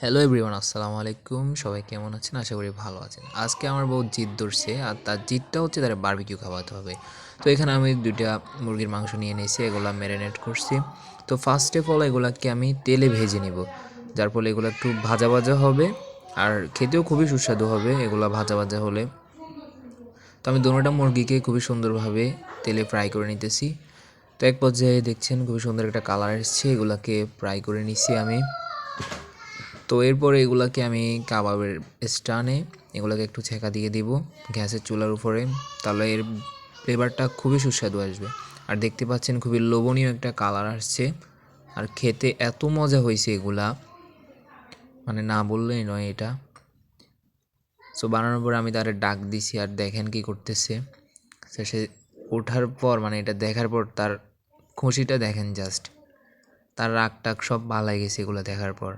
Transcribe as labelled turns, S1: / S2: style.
S1: Hello everyone, আসসালামু আলাইকুম। সবাই কেমন আছেন? আশা করি ভালো আছেন। আজকে আমার বউ জিদ ধরছে, আর তার জিদটা হচ্ছে তার বারবিকিউ খাওয়াতে হবে। তো এখানে আমি ২টা মুরগির মাংস নিয়ে নিয়েছি, এগুলা ম্যারিনেট করছি। তো ফার্স্ট অফ অল এগুলাকে আমি তেলে ভেজে নিব, যার ফলে এগুলো একটু ভাজা ভাজা হবে আর খেতেও খুবই সুস্বাদু হবে এগুলা ভাজা ভাজা হলে। তো আমি দোনোটা মুরগিকে খুবই সুন্দরভাবে তেলে ফ্রাই করে নিতেছি। তো এক পর্যায়ে দেখছেন খুবই সুন্দর একটা কালার এসছে, এগুলাকে ফ্রাই করে নিছি আমি। তো এরপরে এগুলাকে আমি কাবাবের স্টানে এগুলাকে একটু ছেঁকা দিয়ে দিব গ্যাসের চুলার উপরে, তাহলে এর ফ্লেভারটা খুবই সুস্বাদু আসবে। আর দেখতে পাচ্ছেন খুবই লোভনীয় একটা কালার আসছে, আর খেতে এত মজা হয়েছে এগুলা, মানে না বললেই নয় এটা। সো বানানোর পর আমি তারে ডাক দিছি, আর দেখেন কি করতেছে। সে ওঠার পর, মানে এটা দেখার পর তার খুশিটা দেখেন জাস্ট, তার রাগ টাগ সব পালাই গেছে এগুলো দেখার পর।